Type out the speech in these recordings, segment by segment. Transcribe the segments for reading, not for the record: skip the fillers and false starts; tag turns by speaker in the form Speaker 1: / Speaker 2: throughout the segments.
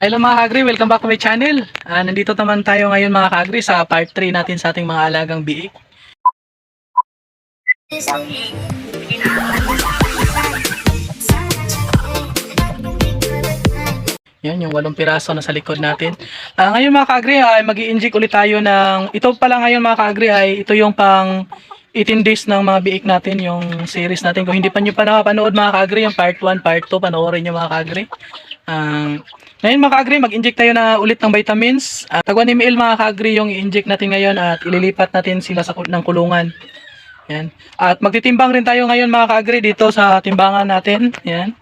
Speaker 1: Hello mga ka-agri, welcome back to my channel. Nandito naman tayo ngayon mga ka-agri sa part 3 natin sa ating mga alagang biik. Yan, yung 8 piraso na sa likod natin. Ngayon mga ka-agri ay mag-i-inject ulit tayo ng, ito pala ngayon mga ka-agri ay ito yung pang 18 days ng mga biik natin, yung series natin. Kung hindi pa nyo pa nakapanood mga ka-agri, yung part 1, part 2, panoorin nyo mga ka-agri. Ngayon mga ka-agri, mag-inject tayo na ulit ng vitamins. Tagwan ml mga ka-agri yung i-inject natin ngayon at ililipat natin sila sa ng kulungan. Yan. At magtitimbang rin tayo ngayon mga ka-agri dito sa timbangan natin. Yan.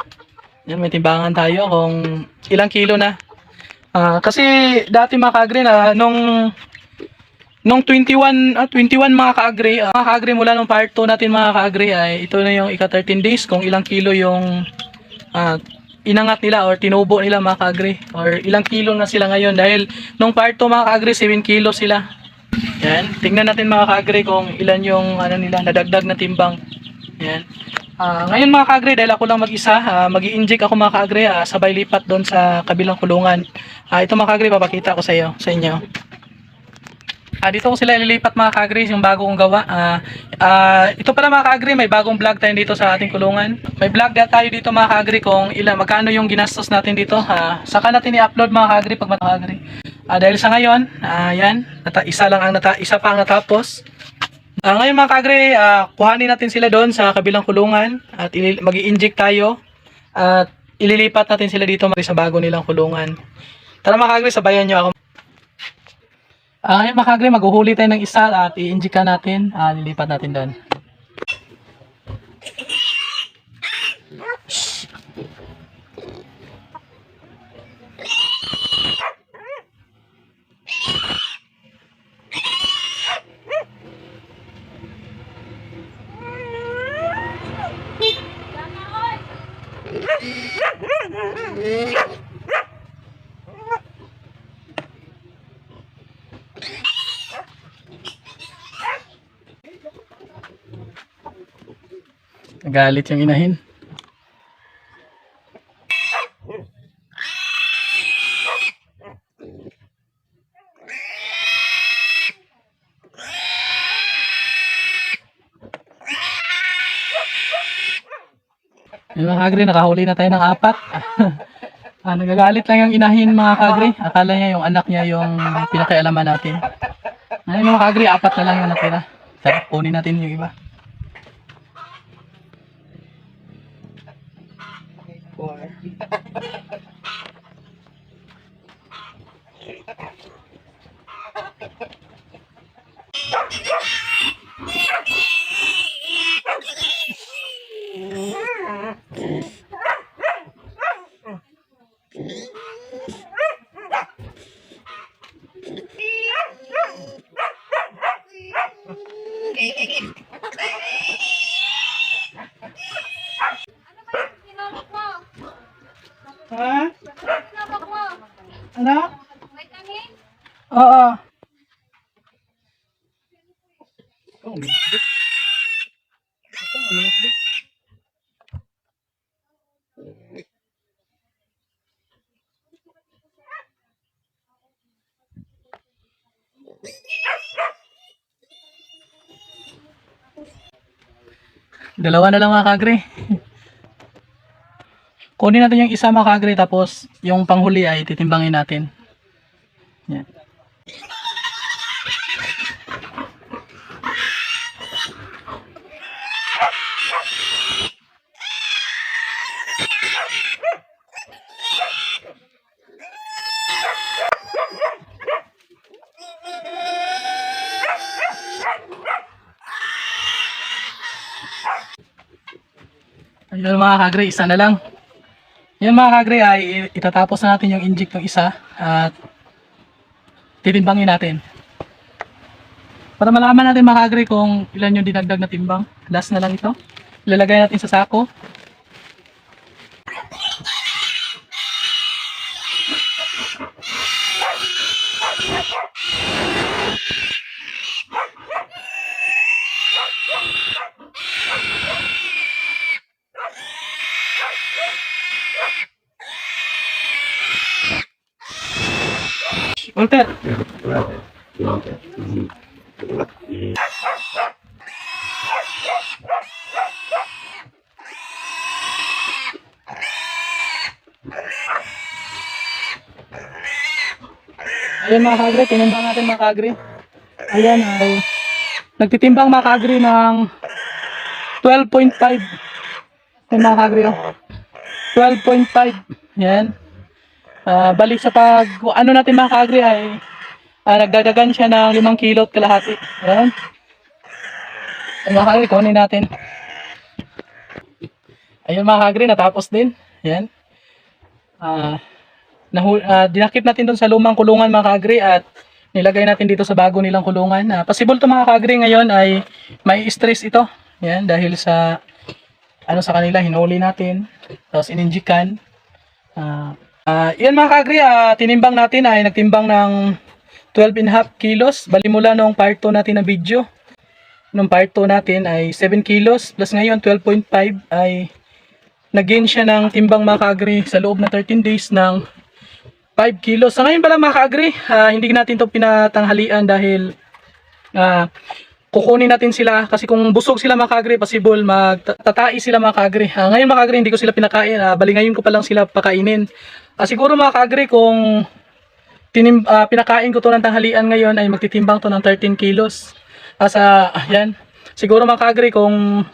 Speaker 1: Yan, may timbangan tayo kung ilang kilo na. Kasi dati mga ka-agri na nung 21 mga ka-agri mula nung part 2 natin mga ka-agri ay ito na yung ika 13 days kung ilang kilo yung inangat nila or tinubo nila mga ka-agri or ilang kilo na sila ngayon dahil nung part 2 mga ka-agri 7 kilo sila. Yan, tingnan natin mga ka-agri kung ilan yung nila nadagdag na timbang. Yan. Ngayon mga ka-agri, dahil ako lang mag-isa, mag-i-inject ako mga ka-agri, sabay lipat doon sa kabilang kulungan. Ito mga ka-agri, papakita ko sa inyo. Dito ko sila ililipat mga ka-agri, yung bago kong gawa. Ito pala mga ka-agri, may bagong vlog tayo dito sa ating kulungan. May vlog tayo dito mga ka-agri kung magkano yung ginastos natin dito. Saka natin i-upload mga ka-agri pag mga ka-agri. Dahil sa ngayon, yan, isa pa ang natapos. Ngayon mga ka-agri, kuhanin natin sila doon sa kabilang kulungan at mag-i-inject tayo at ililipat natin sila dito sa bago nilang kulungan. Tara mga ka-agri, sabayan nyo ako. Ngayon mga ka-agri, maghuhuli tayo ng isa at i-inject ka natin, lilipat natin doon. Nagalit yung inahin. Yung mga ka-agri, nakahuli na tayo ng 4. Nagagalit lang yung inahin mga ka-agri. Akala niya yung anak niya yung pinakialaman natin. Ngayon mga ka-agri, 4 na lang yung natira. Tara, kunin natin yung iba. Ha? Ano? Oo. Dalawa na lang mga ka-agri. Kunin natin yung isa mga ka-agri tapos yung panghuli ay titimbangin natin. Yan. Ayun mga ka-agri, isa na lang. Yan mga ka-agri ay itatapos na natin yung inject ng isa at titimbangin natin. Para malaman natin mga ka-agri kung ilan yung dinagdag na timbang. Last na lang ito. Ilalagay natin sa sako. Walter. Ayan mga kaagri, tinimbang natin mga kaagri. Ayan ay nagtitimbang mga kaagri ng 12.5. Ayan mga kaagri, oh. 12.5. Yan. Balik sa pag ano natin mga kaagri ay nagdadagan siya ng 5 kilo at kalahati. Yan. Ayan mga kaagri, kunin natin. Ayun mga kaagri, natapos din. Yan. Dinakip natin doon sa lumang kulungan mga kaagri at nilagay natin dito sa bago nilang kulungan. Possible to mga kaagri ngayon ay may stress ito. Yan, dahil sa sa kanila hinuli natin tapos ininjikan. Yan mga kaagri, tinimbang natin ay nagtimbang ng 12.5 kilos. Bali mula nung part 2 natin na video. Nung part 2 natin ay 7 kilos plus ngayon 12.5 ay nag-gain siya ng timbang mga kaagri sa loob na 13 days ng 5 kilos. Sa ngayon pala mga kaagri, hindi natin ito pinatanghalian dahil kukunin natin sila kasi kung busog sila mga kaagri, possible magtatai sila mga kaagri. Ngayon mga kaagri, hindi ko sila pinakain. Bali ngayon ko pa lang sila pakainin. Siguro mga kaagri, kung pinakain ko to ng tanghalian ngayon ay magtitimbang to ng 13 kilos. Yan. Siguro mga kaagri, kung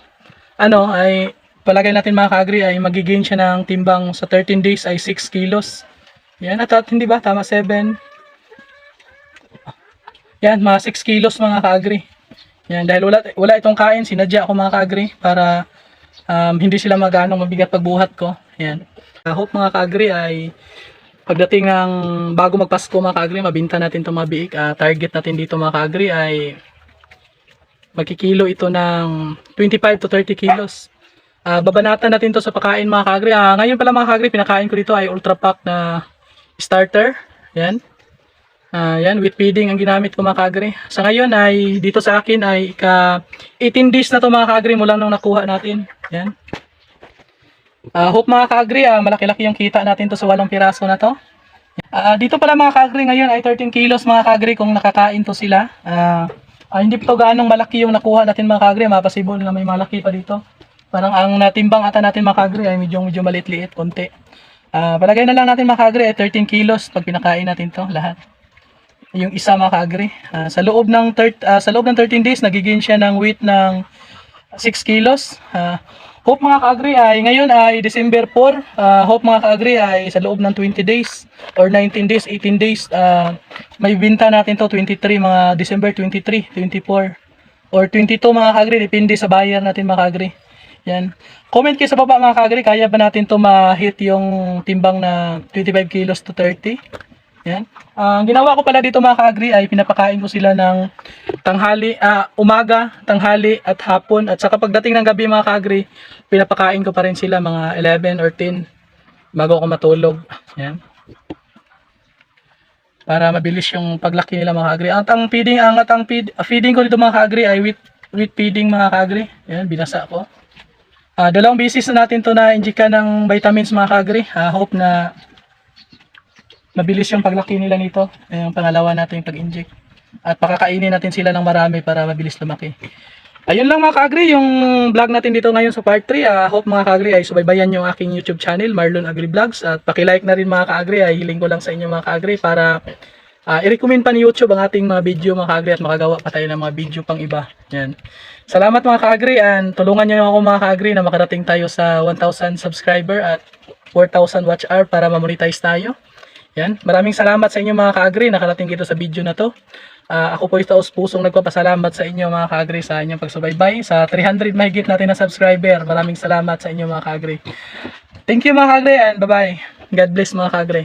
Speaker 1: ay palagay natin mga kaagri ay magigain siya ng timbang sa 13 days ay 6 kilos. Yan, at hindi ba? Tama, 7. Yan, mga 6 kilos mga kaagri. Yan, dahil wala itong kain, sinadya ako mga kaagri para hindi sila maganong mabigat pagbuhat ko. Yan. Hope mga kaagri ay pagdating ng bago magpasko mga kaagri, mabinta natin itong mga biik. Target natin dito mga kaagri ay magkikilo ito ng 25 to 30 kilos. Babanatan natin to sa pagkain mga kaagri. Ngayon pala mga kaagri, pinakain ko dito ay Ultra Pack na starter. Yan. Yan, with feeding ang ginamit ko mga kaagri. Sa ngayon ay dito sa akin ay 18 days na to mga kaagri mula nung nakuha natin. Yan. Hope mga kaagri, malaki-laki yung kita natin to sa 8 piraso na to. Dito pala mga kaagri ngayon ay 13 kilos mga kaagri kung nakakain to sila. Hindi pa ganong malaki yung nakuha natin mga kaagri. Mapasibol na may malaki pa dito. Parang ang natimbang ata natin mga kaagri ay medyo maliit-liit konti. Palagay na lang natin mga kaagri ay 13 kilos pag pinakain natin to lahat. Yung isa mga kaagri. Sa loob ng 13 days nagiging siya ng weight ng 6 kilos. Hope mga kaagri ay ngayon ay December 4. Hope mga kaagri ay sa loob ng 20 days or 19 days, 18 days may binta natin to 23 mga December 23, 24 or 22 mga kaagri, depende sa buyer natin mga kaagri. Yan. Comment kayo sa baba mga kaagri, kaya ba natin to ma-hit yung timbang na 25 kilos to 30? Yan. Ang ginawa ko pala dito mga kaagri ay pinapakain ko sila ng tanghali, umaga, tanghali at hapon. At saka pagdating ng gabi mga kaagri, pinapakain ko pa rin sila mga 11 or 10 bago ako matulog. Yan. Para mabilis yung paglaki nila mga kaagri. Ang feeding ko dito mga kaagri ay with feeding mga kaagri. Yan, binasa ko. Dalawang beses na natin to na injika ng vitamins mga kaagri. Hope na mabilis yung paglaki nila nito. Yung pangalawa natin pag-inject. At pakakainin natin sila ng marami para mabilis lumaki. Ayun lang mga kaagri, yung vlog natin dito ngayon sa part 3. Hope mga kaagri ay subaybayan yung aking YouTube channel, Marlon Agri Vlogs. At pakilike na rin mga kaagri, ay hiling ko lang sa inyo mga kaagri para i-recommend pa ni YouTube ang ating mga video mga kaagri at makagawa pa tayo ng mga video pang iba. Yan. Salamat mga kaagri, and tulungan nyo ako mga kaagri na makarating tayo sa 1,000 subscriber at 4,000 watch hour para ma-monetize tayo. Yan. Maraming salamat sa inyo mga kaagri, nakarating dito sa video na to. Ako po taos pusong nagpapasalamat sa inyo mga kaagri sa inyong pagsubaybay. Sa 300 mahigit natin na subscriber, maraming salamat sa inyo mga kaagri. Thank you mga kaagri, and bye bye. God bless mga kaagri.